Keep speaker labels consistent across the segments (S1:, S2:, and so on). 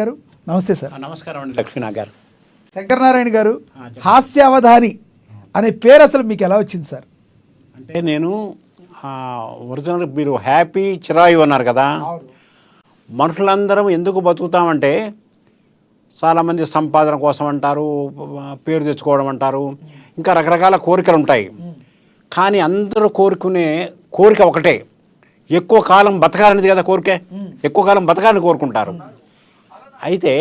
S1: గారు నమస్తే సార్.
S2: నమస్కారం అండి లక్ష్మీనాథ్ గారు.
S1: శంకరనారాయణ గారు, హాస్యావధాని అనే పేరు అసలు మీకు ఎలా వచ్చింది సార్?
S2: అంటే నేను ఒరిజినల్ మీరు హ్యాపీ చిరాయు అన్నారు కదా. మనుషులందరం ఎందుకు బతుకుతామంటే చాలామంది సంపాదన కోసం అంటారు, పేరు తెచ్చుకోవడం అంటారు, ఇంకా రకరకాల కోరికలు ఉంటాయి. కానీ అందరూ కోరుకునే కోరిక ఒకటే, ఎక్కువ కాలం బతకాలనేది కదా కోరిక. ఎక్కువ కాలం బతకాలని కోరుకుంటారు. అయితే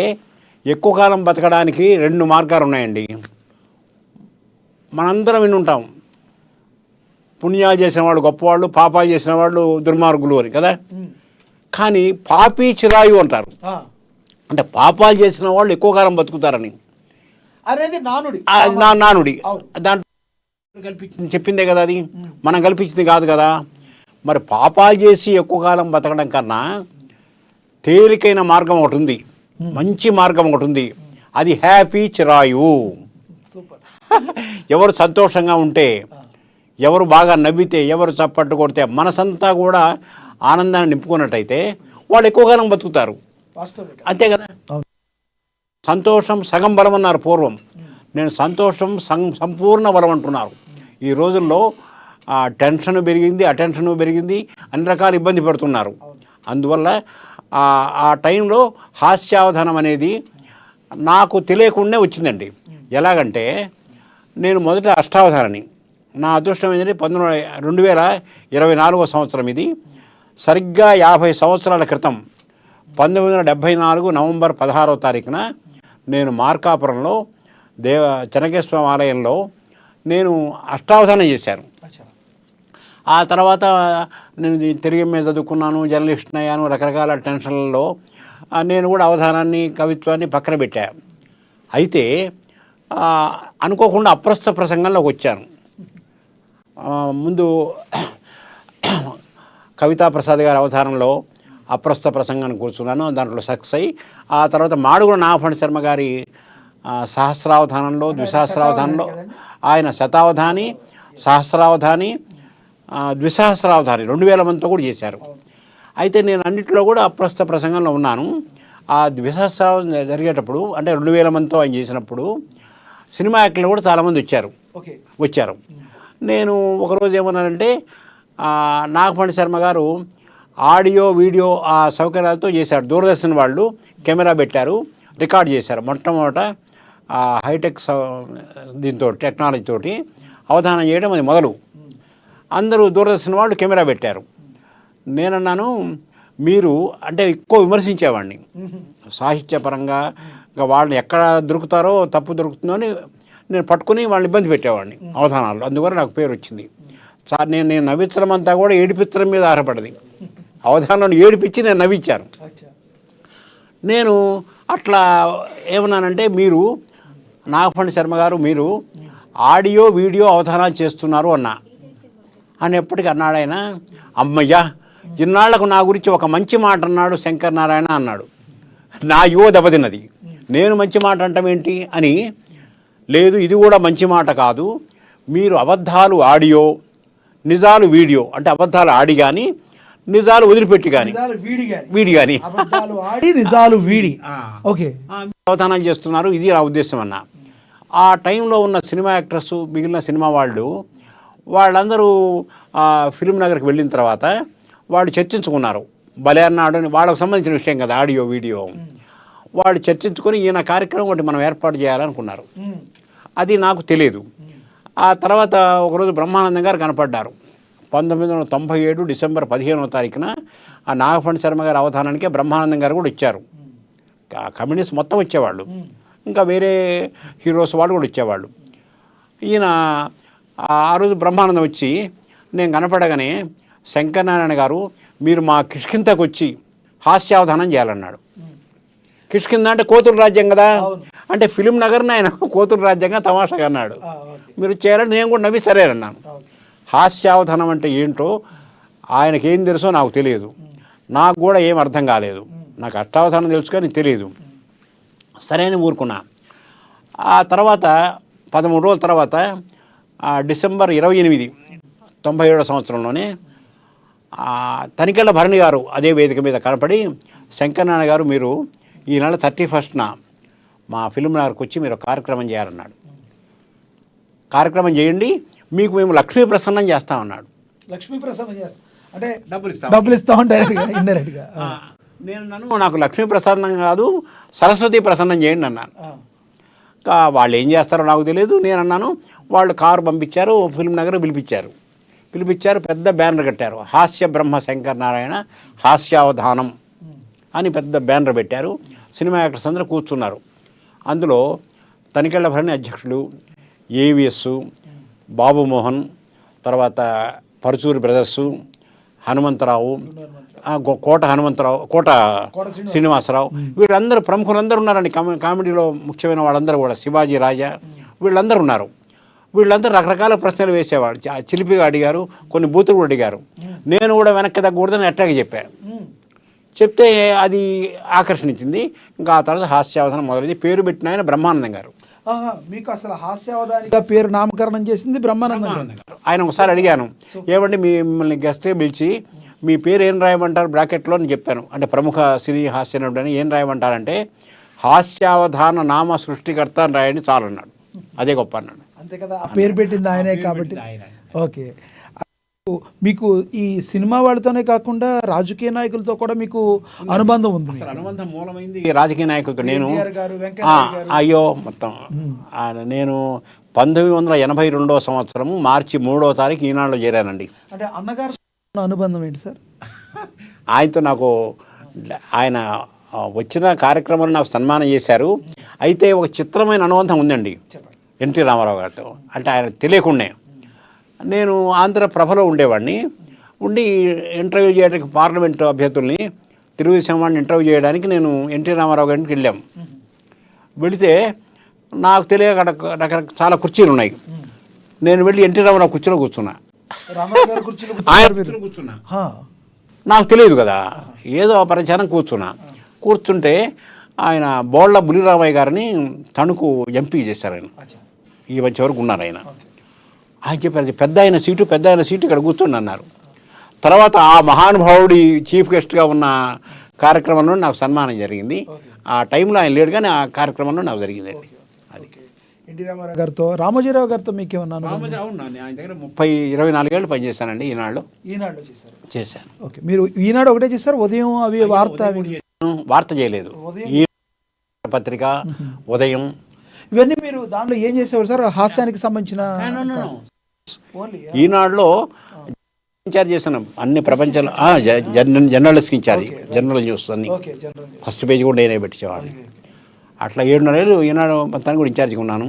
S2: ఎక్కువ కాలం బతకడానికి రెండు మార్గాలు ఉన్నాయండి. మనందరం విని ఉంటాం, పుణ్యాలు చేసిన వాళ్ళు గొప్పవాళ్ళు, పాపాలు చేసిన వాళ్ళు దుర్మార్గులు అని కదా. కానీ పాపి చిరాయు అంటారు, అంటే పాపాలు చేసిన వాళ్ళు ఎక్కువ కాలం బతుకుతారని.
S1: అనేది నానుడి,
S2: నానుడి. దాంట్లో కల్పించింది చెప్పిందే కదా, అది మనం కల్పించింది కాదు కదా. మరి పాపాలు చేసి ఎక్కువ కాలం బతకడం కన్నా తేలికైన మార్గం ఒకటి ఉంది, మంచి మార్గం ఒకటి ఉంది. అది హ్యాపీ చిరాయు. ఎవరు సంతోషంగా ఉంటే, ఎవరు బాగా నవ్వితే, ఎవరు చప్పట్టు కొడితే మనసంతా కూడా ఆనందాన్ని నింపుకున్నట్టయితే వాళ్ళు ఎక్కువ కాలం బతుకుతారు. అంతే కదా. సంతోషం సగం బలం అన్నారు పూర్వం. నేను సంతోషం సంపూర్ణ బలం అంటున్నారు. ఈ రోజుల్లో టెన్షన్ పెరిగింది, అటెన్షన్ పెరిగింది, అన్ని రకాల ఇబ్బంది పడుతున్నారు. అందువల్ల ఆ టైంలో హాస్యావధానం అనేది నాకు తెలియకుండా వచ్చిందండి. ఎలాగంటే నేను మొదట అష్టావధానాన్ని, నా అదృష్టం ఏంటంటే 2024 సంవత్సరం ఇది. సరిగ్గా 50 సంవత్సరాల క్రితం 1974 నవంబర్ 16వ తారీఖున నేను మార్కాపురంలో చెన్నకేశ్వర ఆలయంలో నేను అష్టావధానం చేశాను. ఆ తర్వాత నేను తెలుగు మీద చదువుకున్నాను, జర్నలిస్ట్ అయ్యాను, రకరకాల టెన్షన్లలో నేను కూడా అవధానాన్ని, కవిత్వాన్ని పక్కన పెట్టాను. అయితే అనుకోకుండా అప్రస్తుత ప్రసంగంలోకి వచ్చాను. ముందు కవితా ప్రసాద్ గారి అవధానంలో అప్రస్తుత ప్రసంగాన్ని కూర్చున్నాను, దాంట్లో సక్సెస్ అయ్యి ఆ తర్వాత మాడుగుల నాగఫణి శర్మ గారి సహస్రావధానంలో, ద్విసహస్రావధానంలో ఆయన శతావధాని, సహస్రావధాని, ద్విసహస్రావధాని 2000 మందితో కూడా చేశారు. అయితే నేను అన్నింటిలో కూడా అప్రస్తుత ప్రసంగంలో ఉన్నాను. ఆ ద్విసహస్రావధానం జరిగేటప్పుడు, అంటే 2000 మందితో ఆయన చేసినప్పుడు సినిమా యాక్టర్లు కూడా చాలామంది వచ్చారు. నేను ఒకరోజు ఏమన్నానంటే, నాగఫణి శర్మ గారు ఆడియో వీడియో ఆ సౌకర్యాలతో చేశారు. దూరదర్శన్ వాళ్ళు కెమెరా పెట్టారు, రికార్డ్ చేశారు. మొట్టమొదట హైటెక్ దీంతో టెక్నాలజీ తోటి అవధానం చేయడం అది మొదలు. అందరూ దూరదర్శన్ వాళ్ళు కెమెరా పెట్టారు. నేనన్నాను, మీరు అంటే ఎక్కువ విమర్శించేవాడిని సాహిత్యపరంగా. ఇంకా వాళ్ళని ఎక్కడ దొరుకుతారో, తప్పు దొరుకుతుందో అని నేను పట్టుకుని వాళ్ళని ఇబ్బంది పెట్టేవాడిని అవధానాలు. అందువల్ల నాకు పేరు వచ్చింది. సార్ నేను నవ్వించడం అంతా కూడా ఏడిపించడం మీద ఆధారపడింది. అవధానాలను ఏడిపించి నేను నవ్వించాను. నేను అట్లా ఏమన్నానంటే, మీరు నాగఫణి శర్మ గారు మీరు ఆడియో వీడియో అవధానాలు చేస్తున్నారు అనేప్పటికీ అన్నాడు ఆయన, అమ్మయ్యా ఇన్నాళ్లకు నా గురించి ఒక మంచి మాట అన్నాడు శంకరనారాయణ అన్నాడు. నా యువ దెబ్బతిన్నది. నేను మంచి మాట అంటాం ఏంటి అని. లేదు, ఇది కూడా మంచి మాట కాదు. మీరు అబద్ధాలు ఆడియో, నిజాలు వీడియో, అంటే అబద్ధాలు ఆడి కానీ నిజాలు వదిలిపెట్టి కానీ వీడి కానీ అవధానం చేస్తున్నారు, ఇది నా ఉద్దేశం అన్న. ఆ టైంలో ఉన్న సినిమా యాక్టర్స్, మిగిలిన సినిమా వాళ్ళందరూ ఫిలిం నగర్కి వెళ్ళిన తర్వాత వాళ్ళు చర్చించుకున్నారు. భలే అన్నాడు అని, వాళ్ళకు సంబంధించిన విషయం కదా ఆడియో వీడియో. వాళ్ళు చర్చించుకొని ఈయన కార్యక్రమం ఒకటి మనం ఏర్పాటు చేయాలనుకున్నారు. అది నాకు తెలియదు. ఆ తర్వాత ఒకరోజు బ్రహ్మానందం గారు కనపడ్డారు. 1997 డిసెంబర్ 15వ తారీఖున ఆ నాగఫణి శర్మ గారి అవధానానికే బ్రహ్మానందం గారు కూడా ఇచ్చారు. కమ్యూనిస్ట్ మొత్తం వచ్చేవాళ్ళు, ఇంకా వేరే హీరోస్ వాళ్ళు కూడా ఇచ్చేవాళ్ళు. ఈయన ఆ రోజు బ్రహ్మానందం వచ్చి నేను కనపడగానే, శంకరనారాయణ గారు మీరు మా కిష్కింతకు వచ్చి హాస్యావధానం చేయాలన్నాడు. కిష్కింద అంటే కోతుల రాజ్యం కదా, అంటే ఫిలిం నగర్ని ఆయన కోతుల రాజ్యంగా తమాషాగా అన్నాడు. మీరు చేయాలంటే నేను కూడా నవ్వి సరేనన్నాను. హాస్యావధానం అంటే ఏంటో ఆయనకేం తెలుసో నాకు తెలియదు, నాకు కూడా ఏం అర్థం కాలేదు. నాకు అష్టావధానం తెలుసు కానీ తెలియదు. సరే అని ఊరుకున్నా. ఆ తర్వాత 13 రోజుల తర్వాత డిసెంబర్ 28, 97వ సంవత్సరంలోనే తనికెళ్ళ భరణి గారు అదే వేదిక మీద కనపడి, శంకరనారాయణ గారు మీరు ఈ నెల 31న మా ఫిల్మ్ నగర్కి వచ్చి మీరు ఒక కార్యక్రమం చేయాలన్నాడు. కార్యక్రమం చేయండి, మీకు మేము లక్ష్మీ ప్రసన్నం చేస్తామన్నాడు.
S1: లక్ష్మీ ప్రసన్నం చేస్తాం అంటే
S2: డబ్బులు
S1: ఇస్తాం డైరెక్ట్గా ఇండైరెక్ట్గా.
S2: నేను నాకు లక్ష్మీ ప్రసన్నం కాదు, సరస్వతి ప్రసన్నం చేయండి అన్నాను. వాళ్ళు ఏం చేస్తారో నాకు తెలియదు. నేను అన్నాను. వాళ్ళు కారు పంపించారు, ఫిల్మ్ నగర్ పిలిపించారు, పెద్ద బ్యానర్ కట్టారు. హాస్య బ్రహ్మ శంకర్ నారాయణ హాస్యావధానం అని పెద్ద బ్యానర్ పెట్టారు. సినిమా యాక్టర్స్ అందరూ కూర్చున్నారు. అందులో తనికెళ్ల భరణి అధ్యక్షులు, ఏవిఎస్, బాబు మోహన్, తర్వాత పరుచూరి బ్రదర్సు, హనుమంతరావు, కోట హనుమంతరావు, కోట శ్రీనివాసరావు, వీళ్ళందరూ ప్రముఖులందరూ ఉన్నారండి. కామెడీలో ముఖ్యమైన వాళ్ళందరూ కూడా, శివాజీ రాజా, వీళ్ళందరూ ఉన్నారు. వీళ్ళందరూ రకరకాల ప్రశ్నలు వేసేవాడు. చిలిపిగా అడిగారు, కొన్ని బూతులు కూడా అడిగారు. నేను కూడా వెనక్కి తగ్గకూడదని అట్టాగే చెప్పాను. చెప్తే అది ఆకర్షణించింది. ఇంకా ఆ తర్వాత హాస్యావధానం మొదలైంది. పేరు పెట్టిన ఆయన బ్రహ్మానందం గారు.
S1: మీకు అసలు హాస్యావధానిగా పేరు నామకరణం చేసింది బ్రహ్మానందం గారు.
S2: ఆయన ఒకసారి అడిగాను, ఏమండి మిమ్మల్ని గెస్ట్గా పిలిచి మీ పేరు ఏం రాయమంటారు బ్రాకెట్లో అని చెప్పాను. అంటే ప్రముఖ సినీ హాస్య నటుడు అని ఏం రాయమంటారంటే హాస్యావధాన నామ సృష్టికర్త అని రాయండి చాలన్నాడు. అదే గొప్ప అన్నాడు.
S1: అంతే కదా, ఆ పేరు పెట్టింది ఆయనే కాబట్టి. ఓకే, మీకు ఈ సినిమా వాళ్ళతోనే కాకుండా రాజకీయ నాయకులతో కూడా మీకు అనుబంధం ఉంది.
S2: అనుబంధం మూలమైంది రాజకీయ నాయకులతో. నేను అయ్యో మొత్తం నేను 1982 సంవత్సరం మార్చి 3వ తారీఖు ఈనాడులో చేరానండి.
S1: అంటే అన్నగారు అనుబంధం ఏంటి సార్?
S2: ఆయనతో నాకు ఆయన వచ్చిన కార్యక్రమంలో నాకు సన్మానం చేశారు. అయితే ఒక చిత్రమైన అనుబంధం ఉందండి ఎన్టీ రామారావు గారితో. అంటే ఆయన తెలియకుండానే నేను ఆంధ్రప్రభలో ఉండేవాడిని. ఉండి ఇంటర్వ్యూ చేయడానికి పార్లమెంటు అభ్యర్థుల్ని, తెలుగుదేశం వాడిని ఇంటర్వ్యూ చేయడానికి నేను ఎన్టీ రామారావు గారికి వెళ్ళాం. వెళితే నాకు తెలియక అక్కడ చాలా కుర్చీలు ఉన్నాయి. నేను వెళ్ళి ఎన్టీ రామారావు కుర్చీలో కూర్చున్నా. కూర్చున్నా, నాకు తెలియదు కదా, ఏదో పరిచయం కూర్చుంటే ఆయన బోళ్ళ బులిరామయ్య గారిని తణుకు ఎంపీ చేశారు. ఆయన ఈ మంచి వరకు ఉన్నారు. ఆయన చెప్పారు, పెద్ద ఆయన సీటు ఇక్కడ కూర్చోండి అన్నారు. తర్వాత ఆ మహానుభావుడి చీఫ్ గెస్ట్గా ఉన్న కార్యక్రమంలో నాకు సన్మానం జరిగింది. ఆ టైంలో ఆయన లేడు, కానీ ఆ కార్యక్రమంలో నాకు జరిగిందండి. అది
S1: ఎన్టీ రామారావు గారితో, రామోజీరావు గారితో మీకేమన్నా?
S2: రామోజీరావు ఆయన దగ్గర 24 ఏళ్ళు పనిచేశానండి. ఈనాడులో చేశాను.
S1: ఓకే, మీరు ఈనాడు ఒకటే చేశారు? ఉదయం అవి
S2: వార్త చేయలేదు. ఈ పత్రిక, ఉదయం, ఇవన్నీ
S1: మీరు దాంట్లో ఏం చేసేవారు సార్? హాస్యానికి సంబంధించిన
S2: ఈనాడులో ఇన్ఛార్జ్ చేశాను. అన్ని ప్రపంచంలో జర్నలిస్ట్ ఇన్ఛార్జ్, జనరల్ న్యూస్ అన్ని ఫస్ట్ పేజ్ కూడా నేనే పెట్టించేవాడిని. అట్లా 7.5 ఏళ్ళు ఈనాడు మొత్తానికి కూడా ఇన్ఛార్జిగా ఉన్నాను.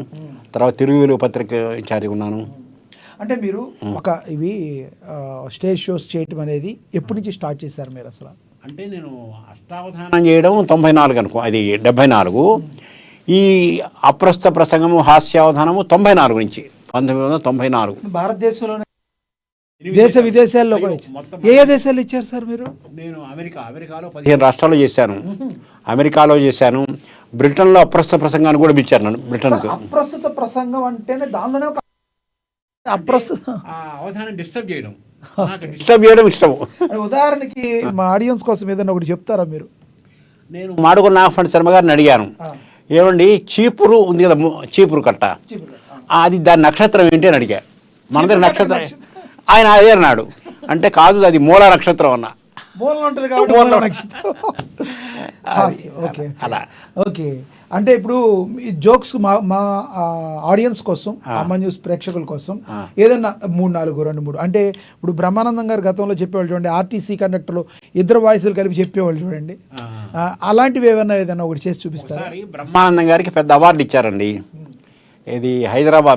S2: తర్వాత తిరుగు పత్రిక ఇన్ఛార్జిగా ఉన్నాను.
S1: అంటే మీరు ఇవి స్టేజ్ షోస్ చేయటం అనేది ఎప్పటి నుంచి స్టార్ట్ చేశారు మీరు అసలు?
S2: అంటే నేను అష్టావధానం చేయడం 94 అనుకో, అది 74. ఈ అప్రస్తుత ప్రసంగము హాస్యావధానము 94 నుంచి 1994.
S1: భారతదేశంలోనే దేశ విదేశాల్లో కూడా ఏ దేశాలు ఇచ్చారు సార్ మీరు?
S2: నేను అమెరికాలో 15 రాష్ట్రాల్లో చేశాను. అమెరికాలో చేశాను. బ్రిటన్లో అప్రస్తుత ప్రసంగాన్ని కూడా పిలిచారు నన్ను. బ్రిటన్కు
S1: అప్రస్తుత ప్రసంగం అంటేనే దానిలోనే ఒక అప్రస్తుత
S2: అవధానం డిస్టర్బ్ చేయడం ఇష్టం.
S1: ఉదాహరణకి మా ఆడియన్స్ కోసం ఏదైనా ఒకటి చెప్తారా మీరు?
S2: నేను మాడుగుల నాగఫణి శర్మ గారిని అడిగాను, ఏమండి చీపురు ఉంది కదా, చీపురు కట్ట, అది దాని నక్షత్రం ఏంటి అని అడిగా. మన దగ్గర నక్షత్రం, ఆయన అదే అన్నాడు. అంటే కాదు, అది మూల నక్షత్రం అన్న.
S1: అలా ఓకే. అంటే ఇప్పుడు ఈ జోక్స్ మా ఆడియన్స్ కోసం, అమ్మ న్యూస్ ప్రేక్షకుల కోసం ఏదన్నా 3-4, 2-3 అంటే ఇప్పుడు బ్రహ్మానందం గారు గతంలో చెప్పేవాళ్ళు చూడండి, ఆర్టీసీ కండక్టర్లు 2 వాయిస్లు కలిపి చెప్పేవాళ్ళు చూడండి, అలాంటివి ఏదైనా ఒకటి చేసి చూపిస్తారు?
S2: బ్రహ్మానందం గారికి పెద్ద అవార్డు ఇచ్చారండి. ఇది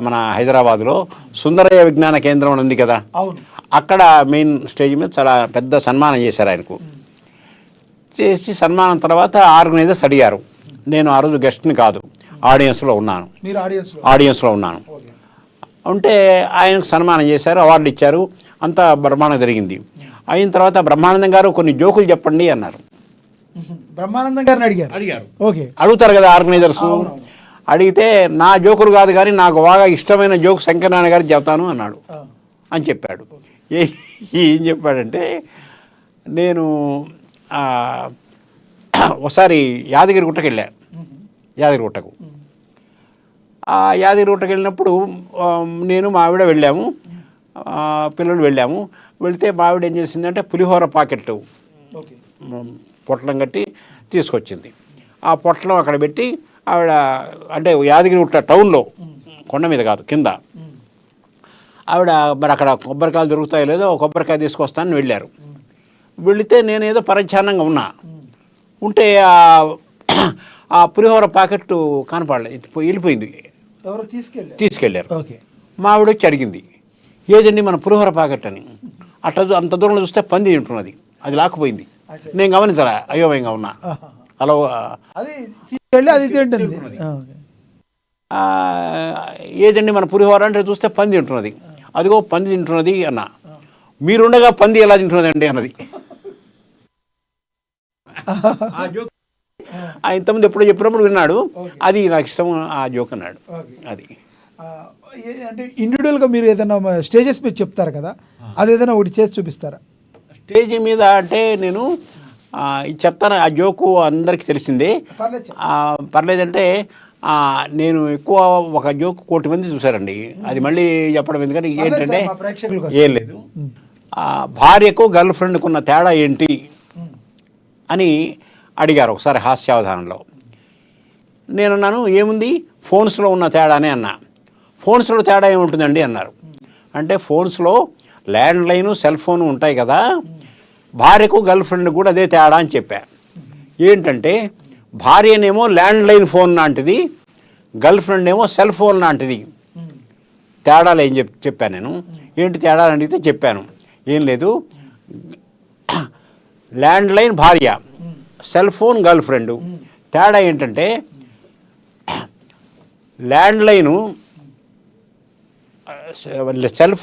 S2: మన హైదరాబాద్లో సుందరయ్య విజ్ఞాన కేంద్రం ఉంది కదా, అక్కడ మెయిన్ స్టేజ్ మీద చాలా పెద్ద సన్మానం చేశారు ఆయనకు. చేసి సన్మానం తర్వాత ఆర్గనైజర్స్ అడిగారు. నేను ఆ రోజు గెస్ట్ని కాదు, ఆడియన్స్లో ఉన్నాను. ఉంటే ఆయనకు సన్మానం చేశారు, అవార్డు ఇచ్చారు, అంతా బ్రహ్మాండం జరిగింది. అయిన తర్వాత బ్రహ్మానందం గారు కొన్ని జోకులు చెప్పండి అన్నారు.
S1: బ్రహ్మానందం గారిని అడిగారు. ఓకే,
S2: అడుగుతారు కదా ఆర్గనైజర్స్. అడిగితే నా జోకులు కాదు కానీ నాకు బాగా ఇష్టమైన జోక్ శంకరనారాయణ గారికి చెప్తాను అన్నాడు అని చెప్పాడు. ఏం చెప్పాడంటే, నేను ఒకసారి యాదగిరిగుట్టకు వెళ్ళా. యాదగిరిగుట్టకు యాదగిరిగుట్టకు వెళ్ళినప్పుడు నేను మా ఆవిడ వెళ్ళాము, పిల్లలు వెళ్ళాము. వెళితే మా ఆవిడ ఏం చేసిందంటే పులిహోర ప్యాకెట్ పొట్లం కట్టి తీసుకొచ్చింది. ఆ పొట్లం అక్కడ పెట్టి ఆవిడ, అంటే యాదగిరిగుట్ట టౌన్లో, కొండ మీద కాదు కింద, ఆవిడ మరి అక్కడ కొబ్బరికాయలు దొరుకుతాయో లేదో కొబ్బరికాయ తీసుకొస్తానని వెళ్ళారు. వెళితే నేనేదో పరిచ్ఛాన్నంగా ఉన్నా, ఉంటే ఆ పులిహోర ప్యాకెట్ కనపడలేదు, వెళ్ళిపోయింది. తీసుకెళ్ళారు. మా ఆవిడ వచ్చి అడిగింది, ఏదండి మన పులిహోర ప్యాకెట్ అని. అంత దూరంలో చూస్తే పంది ఉంటున్నది, అది లాక్కుపోయింది. నేను గమనించరా, అయోమయంగా ఉన్నా. అలా ఏదండి మన పులిహోర అంటే చూస్తే పంది ఉంటున్నది, అదిగో పంది తింటున్నది అన్న. మీరుండగా పంది ఎలా తింటున్నది అండి అన్నది. ఇంతకుముందు ఎప్పుడో చెప్పినప్పుడు విన్నాడు, అది నాకు ఇష్టం ఆ జోక్ అన్నాడు. అది
S1: అంటే ఇండివిజువల్గా మీరు ఏదైనా స్టేజెస్ మీద చెప్తారు కదా, అది ఏదైనా ఒకటి చేసి చూపిస్తారా?
S2: స్టేజ్ మీద అంటే నేను ఇది చెప్తాను, ఆ జోకు అందరికీ తెలిసిందే, పర్లేదంటే నేను ఎక్కువ ఒక జోక్ 1 కోటి మంది చూశారండి, అది మళ్ళీ చెప్పడం ఎందుకని. ఏంటంటే ఏం లేదు, భార్యకు గర్ల్ ఫ్రెండ్కు ఉన్న తేడా ఏంటి అని అడిగారు ఒకసారి హాస్యావధానంలో. నేనున్నాను, ఏముంది ఫోన్స్లో ఉన్న తేడానే అన్నా. ఫోన్స్లో తేడా ఏముంటుందండి అన్నారు. అంటే ఫోన్స్లో ల్యాండ్లైను సెల్ ఫోను ఉంటాయి కదా, భార్యకు గర్ల్ ఫ్రెండ్ కూడా అదే తేడా అని చెప్పా. ఏంటంటే భార్యనేమో ల్యాండ్లైన్ ఫోన్ లాంటిది, గర్ల్ ఫ్రెండ్ ఏమో సెల్ ఫోన్ లాంటిది. తేడాలు ఏం చెప్పాను నేను. ఏంటి తేడాలు అడిగితే చెప్పాను, ఏం లేదు, ల్యాండ్లైన్ భార్య, సెల్ ఫోన్ గర్ల్ ఫ్రెండ్. తేడా ఏంటంటే ల్యాండ్లైను సెల్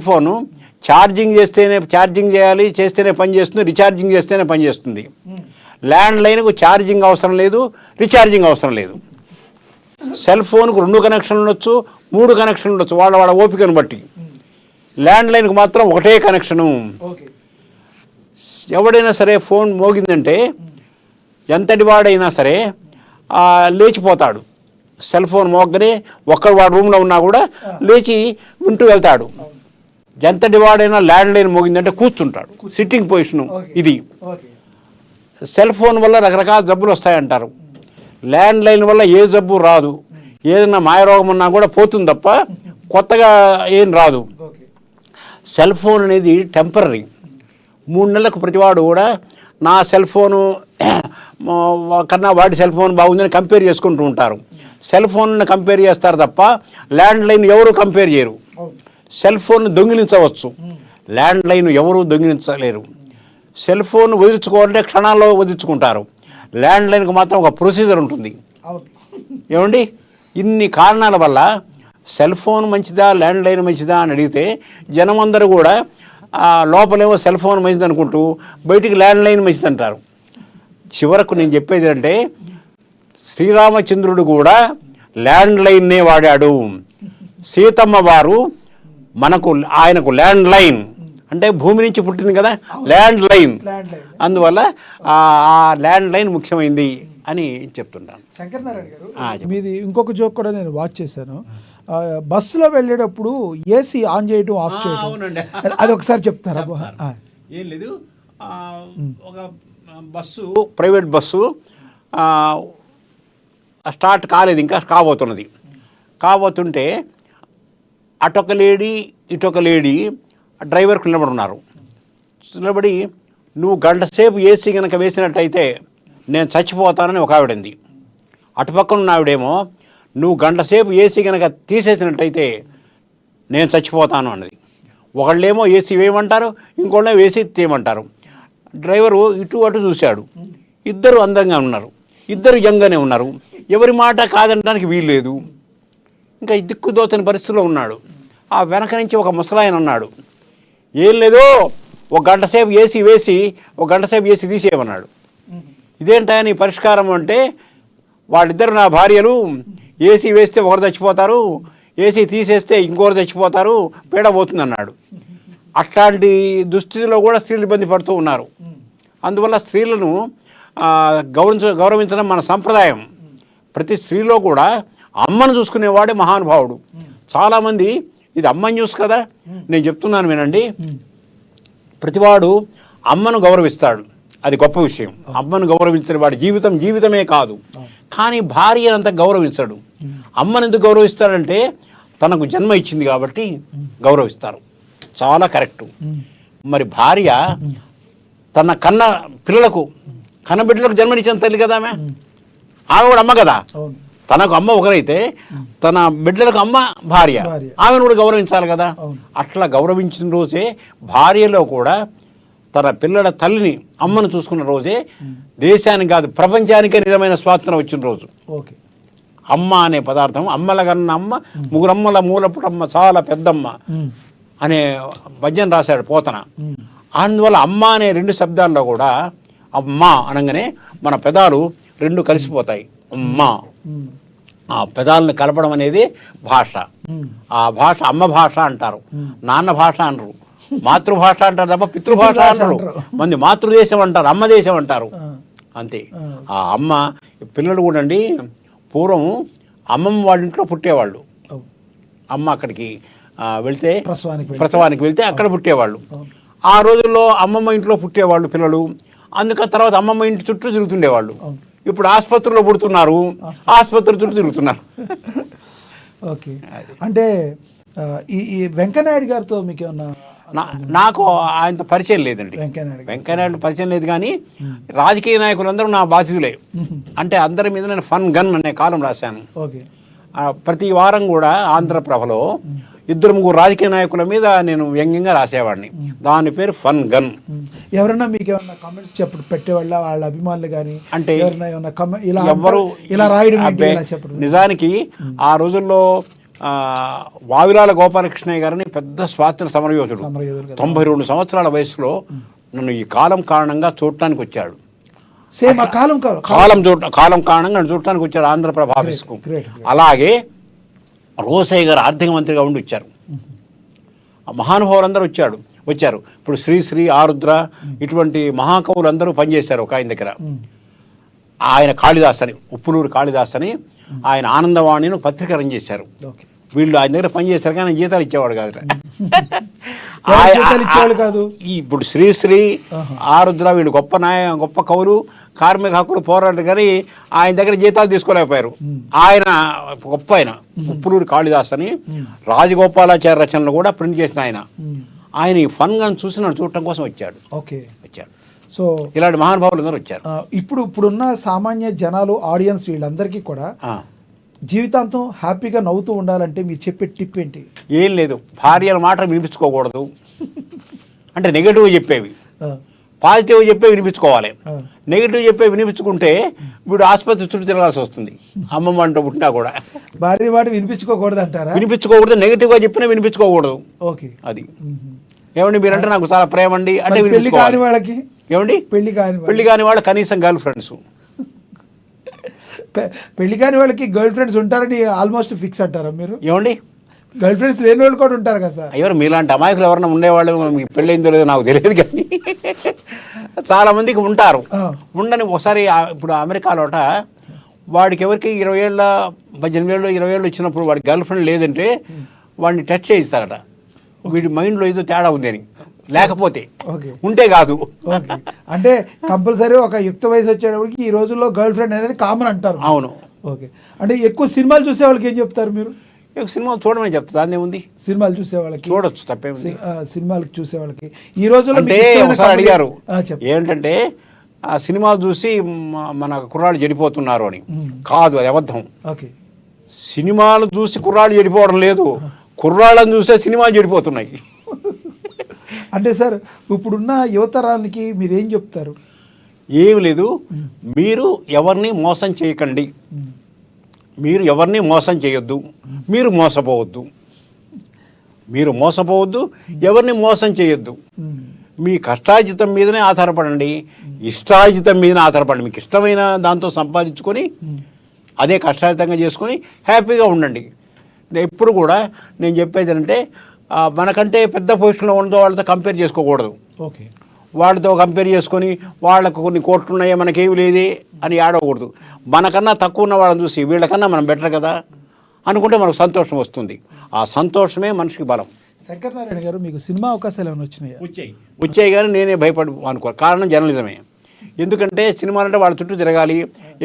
S2: ఫోను ఛార్జింగ్ చేస్తేనే పనిచేస్తుంది, రీఛార్జింగ్ చేస్తేనే పనిచేస్తుంది. ల్యాండ్లైన్కు ఛార్జింగ్ అవసరం లేదు, రీఛార్జింగ్ అవసరం లేదు. సెల్ ఫోన్కు 2 కనెక్షన్లు ఉండొచ్చు, 3 కనెక్షన్లు ఉండొచ్చు, వాళ్ళ ఓపికను బట్టి. ల్యాండ్లైన్కు మాత్రం ఒకటే కనెక్షను. ఎవడైనా సరే ఫోన్ మోగిందంటే ఎంతటి వాడైనా సరే లేచిపోతాడు. సెల్ ఫోన్ మోగనే వాడు రూమ్లో ఉన్నా కూడా లేచి వింటూ వెళ్తాడు. ఎంతటి వాడైనా ల్యాండ్లైన్ మోగిందంటే కూర్చుంటాడు, సిట్టింగ్ పొజిషను. ఇది సెల్ ఫోన్ వల్ల రకరకాల జబ్బులు వస్తాయంటారు, ల్యాండ్లైన్ వల్ల ఏ జబ్బు రాదు. ఏదైనా మాయరోగం ఉన్నా కూడా పోతుంది తప్ప కొత్తగా ఏం రాదు. సెల్ ఫోన్ అనేది టెంపరీ. 3 నెలలకు ప్రతివాడు కూడా నా సెల్ ఫోను కన్నా వాడి సెల్ ఫోన్ బాగుందని కంపేర్ చేసుకుంటూ ఉంటారు. సెల్ ఫోన్ని కంపేర్ చేస్తారు తప్ప ల్యాండ్లైన్ ఎవరు కంపేర్ చేయరు. సెల్ ఫోన్ దొంగిలించవచ్చు, ల్యాండ్లైన్ ఎవరు దొంగిలించలేరు. సెల్ ఫోన్ వదిలించుకోవాలంటే క్షణాల్లో వదిలించుకుంటారు, ల్యాండ్లైన్కి మాత్రం ఒక ప్రొసీజర్ ఉంటుంది. ఏమండి, ఇన్ని కారణాల వల్ల సెల్ ఫోన్ మంచిదా ల్యాండ్లైన్ మంచిదా అని అడిగితే జనమందరూ కూడా లోపలేమో సెల్ ఫోన్ మంచిది అనుకుంటూ బయటికి ల్యాండ్లైన్ మంచిది అంటారు. చివరకు నేను చెప్పేది అంటే శ్రీరామచంద్రుడు కూడా ల్యాండ్లైన్నే వాడాడు. సీతమ్మ వారు ఆయనకు ల్యాండ్లైన్ అంటే భూమి నుంచి పుట్టింది కదా, ల్యాండ్లైన్. అందువల్ల ఆ ల్యాండ్లైన్ ముఖ్యమైంది అని చెప్తుంటాను.
S1: శంకరనారాయణ గారు, మీది ఇంకొక జోక్ కూడా నేను వాచ్ చేశాను. బస్సులో వెళ్ళేటప్పుడు ఏసీ ఆన్ చేయడం ఆఫ్ చేయడం, అది ఒకసారి చెప్తారా?
S2: ఏం లేదు, ఒక బస్సు, ప్రైవేట్ బస్సు స్టార్ట్ కాలేదు, ఇంకా కాబోతుంటే అటొక లేడీ ఇటొక లేడీ డ్రైవర్కు నిలబడున్నారు. నిలబడి నువ్వు గంట సేపు ఏసీ కనుక వేసినట్టయితే నేను చచ్చిపోతానని ఒక ఆవిడంది. అటుపక్కన ఉన్న ఆవిడేమో నువ్వు గంట సేపు ఏసీ కనుక తీసేసినట్టయితే నేను చచ్చిపోతాను అన్నది. ఒకళ్ళేమో ఏసీ వేయమంటారు, ఇంకోళ్ళేమో ఏసీ తీయమంటారు. డ్రైవరు ఇటు అటు చూశాడు. ఇద్దరు అందంగా ఉన్నారు, ఇద్దరు యంగానే ఉన్నారు, ఎవరి మాట కాదనడానికి వీలు లేదు. ఇంకా దిక్కుదోచని పరిస్థితిలో ఉన్నాడు. ఆ వెనక నుంచి ఒక ముసలాయన ఉన్నాడు. ఏం లేదో, ఒక గంట సేపు ఏసీ వేసి ఒక గంట సేపు ఏసీ తీసేయమన్నాడు. ఇదేంటా నీ పరిష్కారం అంటే, వాళ్ళిద్దరు నా భార్యలు, ఏసీ వేస్తే ఒకరు చచ్చిపోతారు, ఏసీ తీసేస్తే ఇంకొకరు చచ్చిపోతారు, పీడ పోతుంది అన్నాడు. అట్లాంటి దుస్థితిలో కూడా స్త్రీలు ఇబ్బంది పడుతూ ఉన్నారు. అందువల్ల స్త్రీలను గౌరవించడం మన సంప్రదాయం. ప్రతి స్త్రీలో కూడా అమ్మను చూసుకునేవాడే మహానుభావుడు. చాలామంది ఇది అమ్మ న్యూస్ కదా, నేను చెప్తున్నాను వినండి. ప్రతివాడు అమ్మను గౌరవిస్తాడు, అది గొప్ప విషయం. అమ్మను గౌరవించిన వాడి జీవితమే కాదు. కానీ భార్య అంత గౌరవించడు. అమ్మను ఎందుకు గౌరవిస్తాడంటే తనకు జన్మ ఇచ్చింది కాబట్టి గౌరవిస్తారు. చాలా కరెక్టు. మరి భార్య తన కన్న బిడ్డలకు జన్మనిచ్చిన తల్లి కదా ఆమె కూడా అమ్మ కదా. తనకు అమ్మ ఒకరైతే తన బిడ్డలకు అమ్మ భార్య, ఆమెను కూడా గౌరవించాలి కదా. అట్లా గౌరవించిన రోజే భార్యలో కూడా తన పిల్లల తల్లిని అమ్మను చూసుకున్న రోజే దేశానికి కాదు ప్రపంచానికే నిజమైన స్వాతంత్రం వచ్చిన రోజు. అమ్మ అనే పదార్థం, అమ్మల కన్నా అమ్మ ముగ్గురమ్మల మూలపుటమ్మ చాలా పెద్దమ్మ అనే పద్యం రాశాడు పోతన. అందువల్ల అమ్మ అనే రెండు శబ్దాల్లో కూడా అమ్మ అనగానే మన పెదాలు రెండు కలిసిపోతాయి. అమ్మ, ఆ పెదాలను కలపడం అనేది భాష. ఆ భాష అమ్మ భాష అంటారు, నాన్న భాష అనరు, మాతృభాష అంటారు తప్ప పితృభాష అంటారు. మంది మాతృదేశం అంటారు, అమ్మ దేశం అంటారు, అంతే. ఆ అమ్మ పిల్లలు కూడా అండి పూర్వం అమ్మమ్మ వాళ్ళ ఇంట్లో పుట్టేవాళ్ళు. అమ్మ అక్కడికి వెళ్తే ప్రసవానికి వెళ్తే అక్కడ పుట్టేవాళ్ళు. ఆ రోజుల్లో అమ్మమ్మ ఇంట్లో పుట్టేవాళ్ళు పిల్లలు. అందుకని తర్వాత అమ్మమ్మ ఇంటి చుట్టూ తిరుగుతుండేవాళ్ళు. ఇప్పుడు ఆసుపత్రిలో పుడుతున్నారు, ఆసుపత్రి చుట్టూ తిరుగుతున్నారు.
S1: ఓకే, అంటే ఈ వెంకయ్యనాయుడు గారితో మీకు ఏమన్నా?
S2: నాకు ఆయనతో పరిచయం లేదండి. వెంకయ్యనాయుడు పరిచయం లేదు, కానీ రాజకీయ నాయకులందరూ నా బాధితులే. అంటే అందరి మీద నేను ఫన్ గన్ అనే కాలం రాశాను. ప్రతి వారం కూడా ఆంధ్రప్రభలో 2-3 రాజకీయ నాయకుల మీద నేను వ్యంగ్యంగా రాసేవాడిని. దాని పేరు ఫన్ గన్.
S1: ఎవరైనా మీకు ఏమన్నా కామెంట్స్ పెట్టేవాళ్ళ వాళ్ళ అభిమానులు కానీ? అంటే
S2: ఎవరు
S1: ఇలా రాయడం
S2: నిజానికి ఆ రోజుల్లో వావిలాల గోపాలకృష్ణయ్య గారిని పెద్ద స్వాతంత్ర సమరయోధుడు, 92 సంవత్సరాల వయసులో నన్ను ఈ కాలం కారణంగా చూడటానికి వచ్చాడు. కాలం కారణంగా నన్ను చూడటానికి వచ్చాడు ఆంధ్రప్రభ ఆఫీస్కు. అలాగే రోసయ్య గారు ఆర్థిక మంత్రిగా ఉండి వచ్చారు. మహానుభావులందరూ వచ్చారు. ఇప్పుడు శ్రీశ్రీ, ఆరుద్ర ఇటువంటి మహాకవులు అందరూ పనిచేశారు ఒక ఆయన దగ్గర. ఆయన కాళిదాస్ అని, ఉప్పులూరు కాళిదాస్ అని ఆయన ఆనందవాణిని పత్రిక రన్ చేశారు. వీళ్ళు ఆయన దగ్గర పనిచేశారు కానీ జీతాలు ఇచ్చేవాడు కాదు. ఇప్పుడు శ్రీశ్రీ, ఆరుద్ర వీళ్ళు గొప్ప కవులు, కార్మిక హక్కులు పోరాడు, కానీ ఆయన దగ్గర జీతాలు తీసుకోలేకపోయారు. ఆయన గొప్ప ఆయన ఉప్పులూరు కాళిదాస్ అని రాజగోపాలాచార్య రచనలు కూడా ప్రింట్ చేసిన ఆయన ఈ ఫన్ గా చూడటం కోసం వచ్చాడు. సో ఇలాంటి మహానుభావులు అందరూ వచ్చారు.
S1: ఇప్పుడున్న సామాన్య జనాలు, ఆడియన్స్ వీళ్ళందరికీ కూడా జీవితాంతం హ్యాపీగా నవ్వుతూ ఉండాలంటే మీరు చెప్పే టిప్ ఏంటి?
S2: ఏం లేదు, భార్యల మాటలు వినిపించుకోకూడదు. అంటే నెగటివ్ చెప్పేవి, పాజిటివ్ చెప్పే వినిపించుకోవాలి. నెగిటివ్ చెప్పే వినిపించుకుంటే వీడు ఆసుపత్రి చుట్టూ తిరగాల్సి వస్తుంది. అమ్మమ్మ అంటూ పుట్టినా కూడా
S1: భార్య మాట వినిపించుకోకూడదు అంటారా?
S2: వినిపించుకోకూడదు, నెగిటివ్గా చెప్పినా వినిపించుకోకూడదు.
S1: ఓకే,
S2: అది ఏమండి మీరంటే నాకు చాలా ప్రేమ అండి అంటే
S1: పెళ్లి కాని వాళ్ళకి,
S2: ఏమండి పెళ్లి కాని వాళ్ళు కనీసం గర్ల్ ఫ్రెండ్స్,
S1: పెళ్లి కాని వాళ్ళకి గర్ల్ ఫ్రెండ్స్ ఉంటారని ఆల్మోస్ట్ ఫిక్స్ అంటారా మీరు?
S2: ఏమండి
S1: గర్ల్ ఫ్రెండ్స్ లేని వాళ్ళు కూడా ఉంటారు కదా సార్?
S2: ఎవరు మీలాంటి అమాయకులు ఎవరైనా ఉండేవాళ్ళు, మీకు పెళ్ళైందో లేదో నాకు తెలియదు, కానీ చాలా మందికి ఉంటారు. ఉండని ఒకసారి ఇప్పుడు అమెరికాలోట వాడికి ఎవరికి 20 ఏళ్ళ 18 ఏళ్ళు 20 ఏళ్ళు వచ్చినప్పుడు వాడికి గర్ల్ ఫ్రెండ్ లేదంటే వాడిని టచ్ చేయిస్తారట. వీడి మైండ్లో ఏదో తేడా ఉంది అని, లేకపోతే ఉంటే కాదు.
S1: అంటే కంపల్సరీ ఒక యుక్త వయసు వచ్చేటప్పటికి ఈ రోజుల్లో గర్ల్ ఫ్రెండ్ అనేది కామన్ అంటారు.
S2: అవును.
S1: ఓకే, అంటే ఎక్కువ సినిమాలు చూసే వాళ్ళకి ఏం చెప్తారు మీరు?
S2: సినిమాలు చూడమని చెప్తా, దాన్ని ఉంది.
S1: సినిమాలు చూసే వాళ్ళకి
S2: చూడొచ్చు, తప్పేమి.
S1: సినిమాలు చూసే వాళ్ళకి ఈ రోజుల్లో
S2: ఒకసారి అడిగారు ఏంటంటే ఆ సినిమాలు చూసి మన కుర్రాళ్ళు చెడిపోతున్నారు అని. కాదు, అది అబద్ధం.
S1: ఓకే,
S2: సినిమాలు చూసి కుర్రాళ్ళు చెడిపోవడం లేదు, కుర్రాళ్ళని చూసే సినిమాలు చెడిపోతున్నాయి.
S1: అంటే సార్ ఇప్పుడున్న యువతరానికి మీరు ఏం చెప్తారు?
S2: ఏమి లేదు, మీరు ఎవరిని మోసం చేయకండి, మీరు ఎవరిని మోసం చేయొద్దు, మీరు మోసపోవద్దు, ఎవరిని మోసం చేయొద్దు. మీ కష్టార్జితం మీదనే ఆధారపడండి, ఇష్టార్జితం మీదనే ఆధారపడండి. మీకు ఇష్టమైన దాంతో సంపాదించుకొని అదే కష్టార్జితంగా చేసుకొని హ్యాపీగా ఉండండి. ఎప్పుడు కూడా నేను చెప్పేది అంటే మనకంటే పెద్ద పొజిషన్లో ఉన్న వాళ్ళతో కంపేర్ చేసుకోకూడదు.
S1: ఓకే,
S2: వాళ్ళతో కంపేర్ చేసుకొని వాళ్ళకు కొన్ని కోట్లు ఉన్నాయో మనకేమి లేదే అని ఆడకూడదు. మనకన్నా తక్కువ ఉన్న వాళ్ళని చూసి వీళ్ళకన్నా మనం బెటర్ కదా అనుకుంటే మనకు సంతోషం వస్తుంది. ఆ సంతోషమే మనిషికి బలం.
S1: శంకర్ నారాయణ గారు, మీకు సినిమా అవకాశాలు ఏమైనా వచ్చినాయా?
S2: వచ్చాయి కానీ నేనే భయపడి అనుకో. కారణం జర్నలిజమే. ఎందుకంటే సినిమాలంటే వాళ్ళ చుట్టూ తిరగాలి,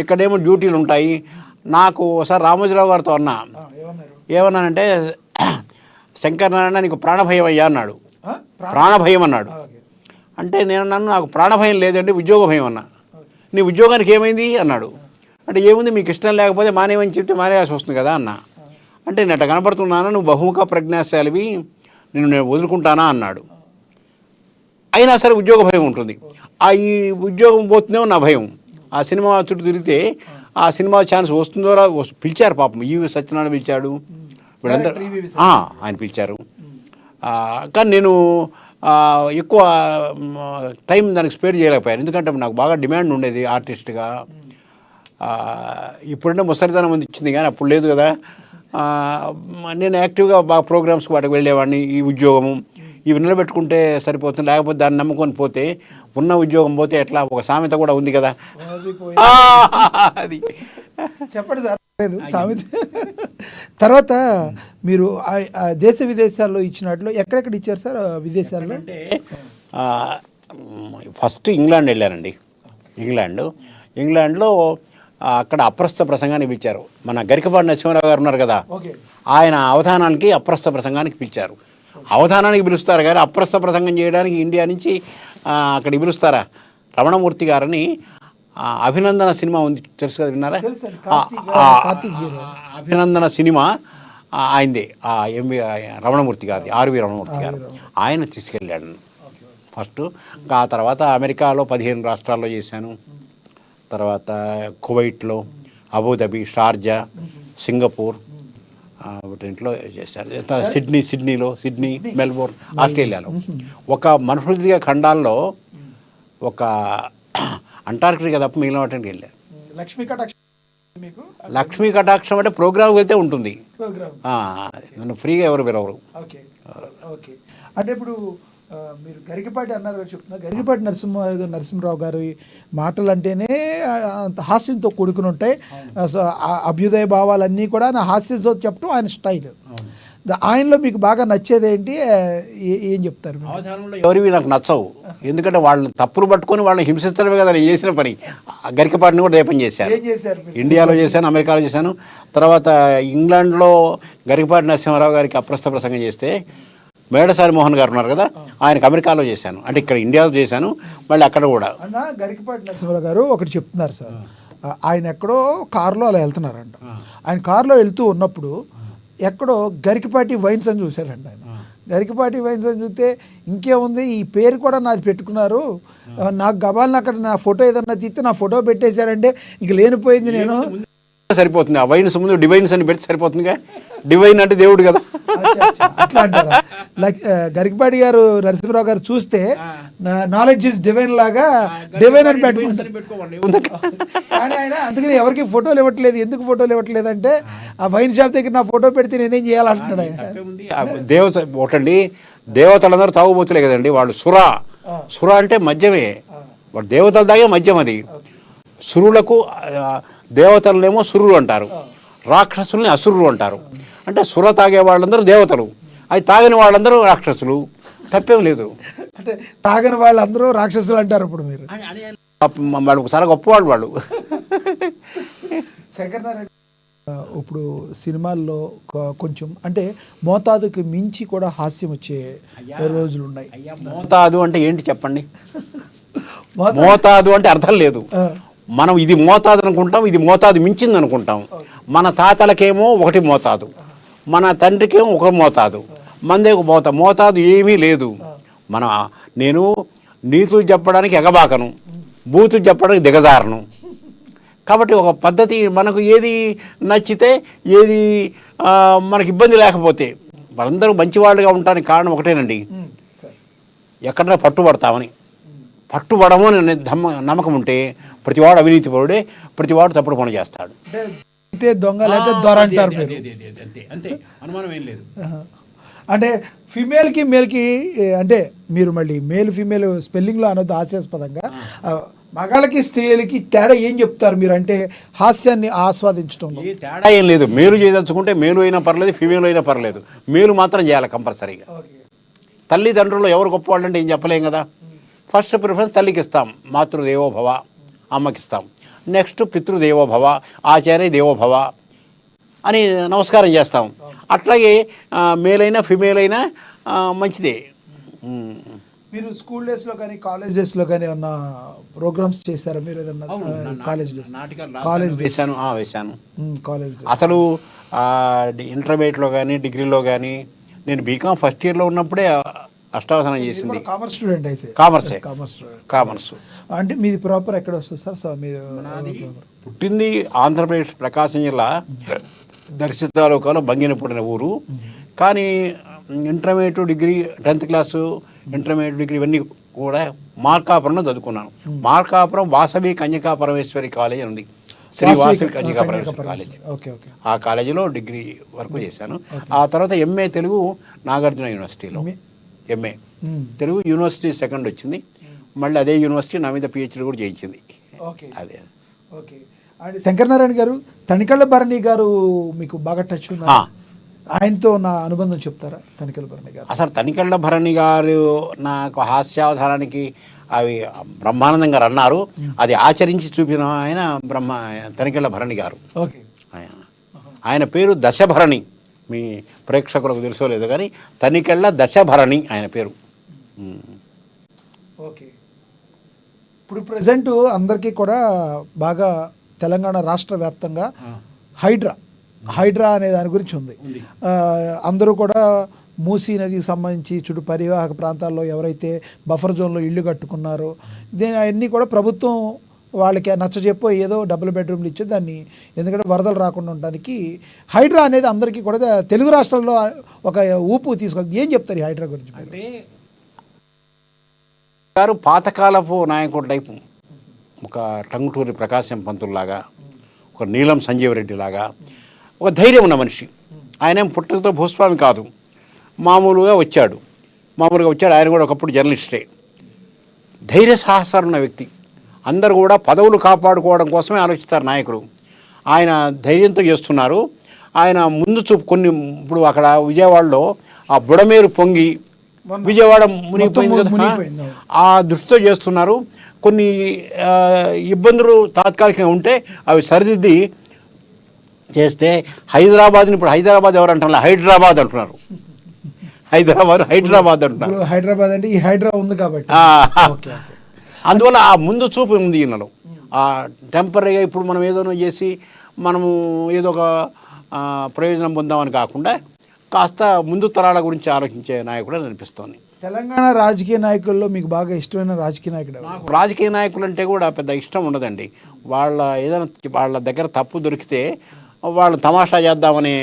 S2: ఇక్కడేమో డ్యూటీలు ఉంటాయి. నాకు ఒకసారి రామోజీరావు గారితో అన్నా, ఏమన్నానంటే శంకర్ నారాయణ నీకు ప్రాణభయం అయ్యా అన్నాడు. ప్రాణభయం అన్నాడు. అంటే నేను నన్ను నాకు ప్రాణభయం లేదండి, ఉద్యోగ భయం అన్నా. నీ ఉద్యోగానికి ఏమైంది అన్నాడు. అంటే ఏముంది, మీకు ఇష్టం లేకపోతే మానేమని చెప్తే మానేయాల్సి వస్తుంది కదా అన్న. అంటే నేను అట్లా కనపడుతున్నాను, నువ్వు బహుముఖ ప్రజ్ఞాశాలివి, నేను వదులుకుంటానా అన్నాడు. అయినా సరే ఉద్యోగ భయం ఉంటుంది. ఈ ఉద్యోగం పోతుందేమో నా భయం. ఆ సినిమా చుట్టూ తిరిగితే ఆ సినిమా ఛాన్స్ వస్తుందో పిలిచారు పాపం. ఈవి సత్యనారాయణ పిలిచాడు, వీళ్ళందరూ ఆయన పిలిచారు. కానీ నేను ఎక్కువ టైం దానికి స్పెండ్ చేయలేకపోయాను. ఎందుకంటే నాకు బాగా డిమాండ్ ఉండేది ఆర్టిస్ట్గా. ఇప్పుడంటే ముసలితనం ఇచ్చింది కానీ అప్పుడు లేదు కదా. నేను యాక్టివ్గా బాగా ప్రోగ్రామ్స్కి వాటికి వెళ్ళేవాడిని. ఈ ఉద్యోగము ఇవి నిలబెట్టుకుంటే సరిపోతుంది, లేకపోతే దాన్ని నమ్ముకొని పోతే ఉన్న ఉద్యోగం పోతే ఎట్లా. ఒక సామెత కూడా ఉంది కదా, అది
S1: చెప్పండి సార్. సామెత తర్వాత మీరు దేశ విదేశాల్లో ఇచ్చినట్లు ఎక్కడెక్కడ ఇచ్చారు సార్ విదేశాల్లో?
S2: అంటే ఫస్ట్ ఇంగ్లాండ్ వెళ్ళానండి. ఇంగ్లాండ్లో అక్కడ అప్రస్తుత ప్రసంగానికి పిలిచారు. మన గరికపాటి నరసింహారావు గారు ఉన్నారు కదా, ఆయన అవధానానికి అప్రస్తుత ప్రసంగానికి పిలిచారు. అవధానానికి పిలుస్తారు కానీ అప్రస్తుత ప్రసంగం చేయడానికి ఇండియా నుంచి అక్కడికి పిలుస్తారా? రమణమూర్తి గారని అభినందన సినిమా ఉంది, తెలుసు కదా, విన్నారా? అభినందన సినిమా ఆయనదే, రమణమూర్తి గారిది, ఆర్వి రమణమూర్తి గారు. ఆయన తీసుకెళ్ళాడు ఫస్ట్. ఆ తర్వాత అమెరికాలో 15 రాష్ట్రాల్లో చేశాను. తర్వాత కువైట్లో, అబుదాబి, షార్జా, సింగపూర్ వీటిలో చేశారు. సిడ్నీ, మెల్బోర్న్, ఆస్ట్రేలియాలో. ఒక మనుషులు తిరిగే ఖండాల్లో ఒక అంటార్కిటికా తప్ప మిగిలిన వాటికి వెళ్ళారు. లక్ష్మీ కటాక్షం అంటే ప్రోగ్రామ్కి వెళ్తే ఉంటుంది, నన్ను ఫ్రీగా ఎవరు పిలవరు.
S1: అంటే ఇప్పుడు మీరు గరికపాటి అన్నారు గారు చెప్తున్నా, గరికపాటి నరసింహరావు గారి మాటలు అంటేనే హాస్యంతో కూడుకుని ఉంటాయి. అభ్యుదయ భావాలన్నీ కూడా నా హాస్యంతో చెప్పడం ఆయన స్టైల్. ఆయనలో మీకు బాగా నచ్చేది ఏంటి, ఏం చెప్తారు?
S2: ఎవరివి నాకు నచ్చవు, ఎందుకంటే వాళ్ళని తప్పులు పట్టుకొని వాళ్ళని హింసిస్తడమే కదా నేను చేసిన పని. గరికపాటిని కూడా దేపం చేశాను. ఇండియాలో చేశాను, అమెరికాలో చేశాను. తర్వాత ఇంగ్లాండ్లో గరికపాటి నరసింహారావు గారికి అప్రస్తుత ప్రసంగం చేస్తే మేడసారి మోహన్ గారు ఉన్నారు కదా, ఆయనకు అమెరికాలో చేశాను. అంటే ఇక్కడ ఇండియాలో చేశాను, మళ్ళీ అక్కడ కూడా.
S1: అన్న గరికపాటి నరసింహారావు గారు ఒకటి చెప్తున్నారు సార్, ఆయన ఎక్కడో కారులో అలా వెళ్తున్నారంట. ఆయన కారులో వెళ్తూ ఉన్నప్పుడు ఎక్కడో గరికపాటి వైన్స్ అని చూశాడంట ఆయన. గరికపాటి వైన్స్ అని చూస్తే ఇంకేముంది, ఈ పేరు కూడా నాది పెట్టుకున్నారు, నాకు గబాల్ని అక్కడ నా ఫోటో ఏదన్నా తీస్తే నా ఫోటో పెట్టేశారంటే ఇంక లేనిపోయింది. నేను
S2: సరిపోతుంది, ఆ వైన్స్ ముందు డివైన్స్ అని పెడితే సరిపోతుందిగా. డివైన్ అంటే దేవుడు కదా,
S1: అట్లా అంటారా? గరికపాటి గారు నరసింహరావు గారు చూస్తే నాలెడ్జ్ ఇస్ డివైన్ లాగా డివైన్ అని పెట్టుకుంటారు. కానీ ఆయన అందుకని ఎవరికి ఫోటోలు ఇవ్వట్లేదు. ఎందుకు ఫోటోలు ఇవ్వట్లేదు అంటే, ఆ వైన్ షాప్ దగ్గర నా ఫోటో పెడితే నేనేం చేయాలంటున్నాడు ఆయన.
S2: దేవత ఒకటండి, దేవతలందరూ తాగుబోతులే కదండి వాళ్ళు. సుర అంటే మద్యమే, వాడు దేవతలు తాగే మద్యం అది. సురులకు దేవతలనేమో సురులు అంటారు, రాక్షసుల్ని అసురులు అంటారు. అంటే సుర తాగే వాళ్ళందరూ దేవతలు, అది తాగని వాళ్ళందరూ రాక్షసులు. తప్పేం లేదు.
S1: అంటే తాగని వాళ్ళందరూ రాక్షసులు అంటారు. ఇప్పుడు మీరు
S2: వాళ్ళు చాలా గొప్పవాళ్ళు వాళ్ళు.
S1: శంకర్ నారాయణ ఇప్పుడు సినిమాల్లో కొంచెం అంటే మోతాదుకి మించి కూడా హాస్యం వచ్చే రోజులు ఉన్నాయి.
S2: మోతాదు అంటే ఏంటి చెప్పండి? మోతాదు అంటే అర్థం లేదు. మనం ఇది మోతాదు అనుకుంటాం, ఇది మోతాదు మించింది అనుకుంటాం. మన తాతలకేమో ఒకటి మోతాదు, మన తండ్రికేమో ఒక మోతాదు, మందే ఒక మోతాదు ఏమీ లేదు. నేను నీతులు చెప్పడానికి ఎగబాకను, బూతులు చెప్పడానికి దిగజారను. కాబట్టి ఒక పద్ధతి, మనకు ఏది నచ్చితే, ఏది మనకి ఇబ్బంది లేకపోతే, వాళ్ళందరూ మంచివాళ్ళుగా ఉండడానికి కారణం ఒకటేనండి, ఎక్కడైనా పట్టుబడతామని. పట్టుబడము అనే నమ్మకం ఉంటే ప్రతివాడు అవినీతిపరుడే, ప్రతివాడు తప్పుడు పని చేస్తాడు.
S1: దొంగ లేదా దొర అంటారు.
S2: అంతే, అనుమానం ఏం లేదు.
S1: అంటే ఫిమేల్కి మేల్కి అంటే మీరు మళ్ళీ మేల్ ఫిమేల్ స్పెల్లింగ్లో అనొద్దు హాస్యాస్పదంగా, మగాళ్ళకి స్త్రీలకి తేడా ఏం చెప్తారు మీరు, అంటే హాస్యాన్ని ఆస్వాదించడంలో?
S2: ఈ తేడా ఏం లేదు, మేలు చేయదలుచుకుంటే మేలు అయినా పర్లేదు, ఫీమేల్ అయినా పర్లేదు, మేలు మాత్రం చేయాలి కంపల్సరీగా. తల్లిదండ్రులు ఎవరు గొప్పవాళ్ళు అంటే ఏం చెప్పలేం కదా. ఫస్ట్ ప్రిఫరెన్స్ తల్లికి ఇస్తాం, మాతృదేవోభవ, అమ్మకి ఇస్తాం. నెక్స్ట్ పితృదేవోభవ, ఆచార్య దేవోభవ అని నమస్కారం చేస్తాం. అట్లాగే మేల్ అయినా ఫిమేల్ అయినా మంచిదే.
S1: మీరు స్కూల్ డేస్లో కానీ కాలేజ్ డేస్లో కానీ ఏమన్నా ప్రోగ్రామ్స్ చేశారా మీరు ఏదన్నా? కాలేజ్ డేస్, కాలేజ్
S2: వేశాను వేశాను.
S1: కాలేజ్ డేస్
S2: అసలు ఇంటర్మీడియట్లో కానీ డిగ్రీలో కానీ నేను బీకామ్ ఫస్ట్ ఇయర్లో ఉన్నప్పుడే అష్టావధానం చేసింది.
S1: కామర్స్ స్టూడెంట్ అయితే?
S2: కామర్సే.
S1: కామర్స్ అంటే మీది ప్రాపర్ ఎక్కడ వస్తుంది సార్? మీరు
S2: పుట్టింది ఆంధ్రప్రదేశ్ ప్రకాశం జిల్లా దర్శి తాలూకాలో బంగినపూడిన ఊరు. కానీ intermediate degree 10th class intermediate degree ఇవన్నీ కూడా మార్కాపురంలో చదువుకున్నాను. మార్కాపురం వాసవి కన్యకా పరమేశ్వరి కాలేజ్ ఉంది, శ్రీ వాసవి కన్యకా పరమేశ్వరి కాలేజ్. ఆ కాలేజీలో డిగ్రీ వరకు చేశాను. ఆ తర్వాత ఎంఏ తెలుగు నాగార్జున యూనివర్సిటీలో ఎంఏ తెలుగు యూనివర్సిటీ సెకండ్ వచ్చింది. మళ్ళీ అదే యూనివర్సిటీ నా మీద పిహెచ్డీ కూడా చేయించింది. అదే.
S1: ఓకే. అండ్ శంకరనారాయణ గారు, తనికెళ్ళ భరణి గారు మీకు బాగా టచ్ ఉన్నా, ఆయనతో నా అనుబంధం చెప్తారా? తనికెళ్ళ భరణి గారు,
S2: అసలు తనికెళ్ళ భరణి గారు నాకు హాస్యావధానానికి అవి బ్రహ్మానందం గారు అన్నారు, అది ఆచరించి చూపిన ఆయన తనికెళ్ళ భరణి గారు.
S1: ఓకే.
S2: ఆయన పేరు దశభరణి, మీ ప్రేక్షకులకు తెలుసో లేదో కానీ తనికెళ్ళ దశభరణి ఆయన పేరు.
S1: ఓకే. ఇప్పుడు ప్రజెంట్ అందరికీ కూడా బాగా తెలంగాణ రాష్ట్ర వ్యాప్తంగా హైడ్రా అనే దాని గురించి ఉంది. అందరూ కూడా మూసీ నదికి సంబంధించి చుట్టూ పరివాహక ప్రాంతాల్లో ఎవరైతే బఫర్ జోన్లో ఇళ్ళు కట్టుకున్నారో అన్నీ కూడా ప్రభుత్వం వాళ్ళకి నచ్చజెప్పో ఏదో డబుల్ బెడ్రూమ్లు ఇచ్చి దాన్ని, ఎందుకంటే వరదలు రాకుండా ఉండడానికి హైడ్రా అనేది అందరికీ కూడా తెలుగు రాష్ట్రాల్లో ఒక ఊపు తీసుకొచ్చి, ఏం చెప్తారు ఈ హైడ్రా గురించి?
S2: అంటే గారు పాతకాలపు నాయకుడు టైపు, ఒక టంగుటూరి ప్రకాశం పంతుల్లాగా, ఒక నీలం సంజీవ్ రెడ్డి లాగా ఒక ధైర్యం ఉన్న మనిషి. ఆయన పుట్టకతో భూస్వామి కాదు, మామూలుగా వచ్చాడు. ఆయన కూడా ఒకప్పుడు జర్నలిస్టే. ధైర్య సాహసాలు ఉన్న వ్యక్తి. అందరూ కూడా పదవులు కాపాడుకోవడం కోసమే ఆలోచిస్తారు నాయకులు. ఆయన ధైర్యంతో చేస్తున్నారు. ఆయన ముందు చూపు కొన్ని, ఇప్పుడు అక్కడ విజయవాడలో ఆ బుడమేరు పొంగి విజయవాడ మునిగిపోయింది కదా, ఆ దృష్టితో చేస్తున్నారు. కొన్ని ఇబ్బందులు తాత్కాలికంగా ఉంటే అవి సరిదిద్ది చేస్తే హైదరాబాద్ని, ఇప్పుడు హైదరాబాద్ ఎవరు అంటున్నారు, హైదరాబాద్ అంటున్నారు. హైదరాబాద్ అంటున్నారు.
S1: హైదరాబాద్ అంటే ఈ హైడ్రా ఉంది కాబట్టి
S2: అందువల్ల ఆ ముందు చూపు ఉంది ఈయనలో. ఆ టెంపరీగా ఇప్పుడు మనం ఏదైనా చేసి మనము ఏదో ఒక ప్రయోజనం పొందామని కాకుండా కాస్త ముందు తరాల గురించి ఆలోచించే నాయకుడు అనిపిస్తోంది.
S1: తెలంగాణ రాజకీయ నాయకుల్లో మీకు బాగా ఇష్టమైన రాజకీయ నాయకుడు?
S2: నాకు రాజకీయ నాయకులు అంటే కూడా పెద్ద ఇష్టం ఉండదండి. వాళ్ళ దగ్గర తప్పు దొరికితే వాళ్ళు తమాషా చేద్దామని.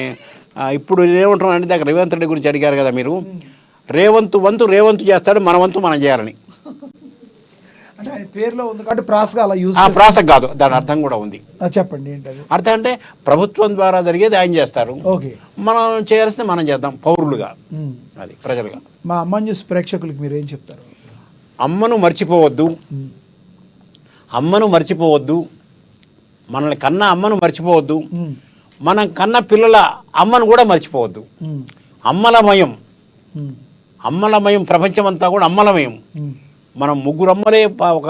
S2: ఇప్పుడు ఏమంటున్నానంటే దగ్గర రేవంత్ రెడ్డి గురించి అడిగారు కదా మీరు, రేవంత్ చేస్తాడు, మన వంతు మనం చేయాలని.
S1: అంటే ఆయన పేరులో ఉంది కాబట్టి ప్రాసగా అలా యూజ్,
S2: ప్రాస కాదు, దాని అర్థం కూడా ఉంది.
S1: చెప్పండి ఏంటది
S2: అర్థం? అంటే ప్రభుత్వం ద్వారా జరిగేది ఆయన చేస్తారు,
S1: ఓకే,
S2: మనం చేయాల్సింది మనం చేద్దాం పౌరులుగా, అది ప్రజలుగా.
S1: మా అమ్మ న్యూస్ ప్రేక్షకులకి మీరు ఏం చెప్తారు?
S2: అమ్మను మర్చిపోవద్దు, మనల్ని కన్నా అమ్మను మర్చిపోవద్దు, మనం కన్న పిల్లల అమ్మను కూడా మర్చిపోవద్దు. అమ్మలమయం ప్రపంచం అంతా కూడా అమ్మలమయం. మనం ముగ్గురు అమ్మలే, ఒక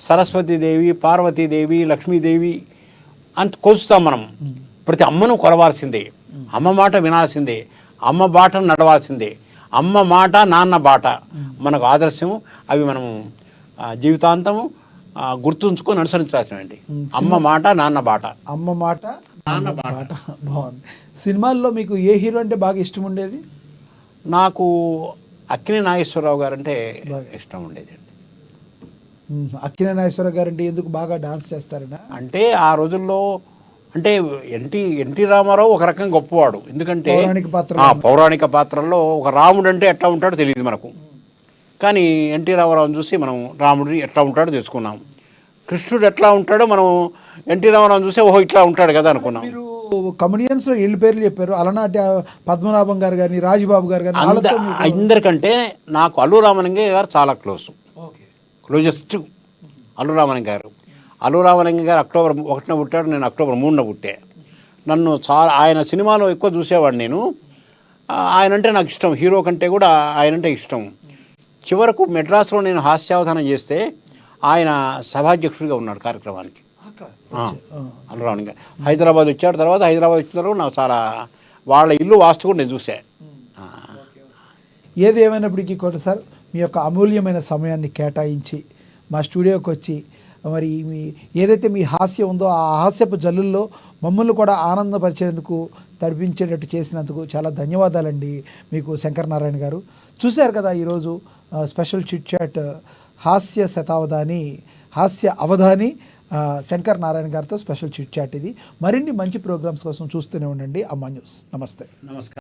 S2: సరస్వతీదేవి, పార్వతీదేవి, లక్ష్మీదేవి అంత కొలుస్తాం మనం. ప్రతి అమ్మను కొలవాల్సిందే, అమ్మ మాట వినాల్సిందే, అమ్మ బాటను నడవాల్సిందే. అమ్మ మాట నాన్న బాట మనకు ఆదర్శము. అవి మనం జీవితాంతము గుర్తుంచుకొని అనుసరించాల్సినవండి. అమ్మ మాట నాన్న బాట.
S1: అమ్మ మాట నాన్న బాట. బాగుంది. సినిమాల్లో మీకు ఏ హీరో అంటే బాగా ఇష్టం ఉండేది?
S2: నాకు అక్కినే నాగేశ్వరరావు గారు అంటే ఇష్టం ఉండేది.
S1: అక్కినే నాగేశ్వరరావు గారు అంటే ఎందుకు? బాగా డాన్స్ చేస్తారనా?
S2: అంటే ఆ రోజుల్లో అంటే ఎన్టీ రామారావు ఒక రకం గొప్పవాడు. ఎందుకంటే పౌరాణిక పాత్రల్లో ఒక రాముడు అంటే ఎట్లా ఉంటాడో తెలియదు మనకు, కానీ ఎన్టీ రామారావుని చూసి మనం రాముడు ఎట్లా ఉంటాడో తెలుసుకున్నాం. కృష్ణుడు ఎట్లా ఉంటాడో మనం ఎన్టీ రామారావుని చూసి ఓహో ఇట్లా ఉంటాడు కదా అనుకున్నాం.
S1: మీరు కమెడియన్స్లో వీళ్ళ పేర్లు చెప్పారు, అలనాటి పద్మనాభం గారు కానీ రాజబాబు గారు కానీ వాళ్ళతో మీకు
S2: అందరికంటే నాకు అల్లు రామలింగయ్య గారు చాలా
S1: ఓకే.
S2: క్లోజెస్ట్ అల్లు రామలింగ గారు. అల్లు రామలింగ గారు అక్టోబర్ 1న పుట్టాడు, నేను అక్టోబర్ 3న పుట్టే. నన్ను చాలా ఆయన సినిమాలో ఎక్కువ చూసేవాడు నేను. ఆయన అంటే నాకు ఇష్టం, హీరో కంటే కూడా ఆయన అంటే ఇష్టం. చివరకు మెడ్రాస్లో నేను హాస్యావధానం చేస్తే ఆయన సభాధ్యక్షుడిగా ఉన్నాడు కార్యక్రమానికి. అల్లు రామలింగ గారు హైదరాబాద్ వచ్చాడు. తర్వాత హైదరాబాద్ వచ్చిన తర్వాత నాకు చాలా వాళ్ళ ఇల్లు వాస్తు కూడా నేను చూసా.
S1: ఏది ఏమైనప్పటికీ కూడా సార్ మీ యొక్క అమూల్యమైన సమయాన్ని కేటాయించి మా స్టూడియోకి వచ్చి మరి మీ ఏదైతే మీ హాస్యం ఉందో ఆ హాస్యపు జల్లుల్లో మమ్మల్ని కూడా ఆనందపరిచేందుకు తడిపించేటట్టు చేసినందుకు చాలా ధన్యవాదాలండి మీకు శంకర్ నారాయణ గారు. చూశారు కదా ఈరోజు స్పెషల్ చిట్ చాట్ హాస్య శతావధాని హాస్య అవధాని శంకర్ నారాయణ గారితో స్పెషల్ చిట్ చాట్ ఇది. మరిన్ని మంచి ప్రోగ్రామ్స్ కోసం చూస్తూనే ఉండండి అమ్మా న్యూస్. నమస్తే.
S2: నమస్కారం.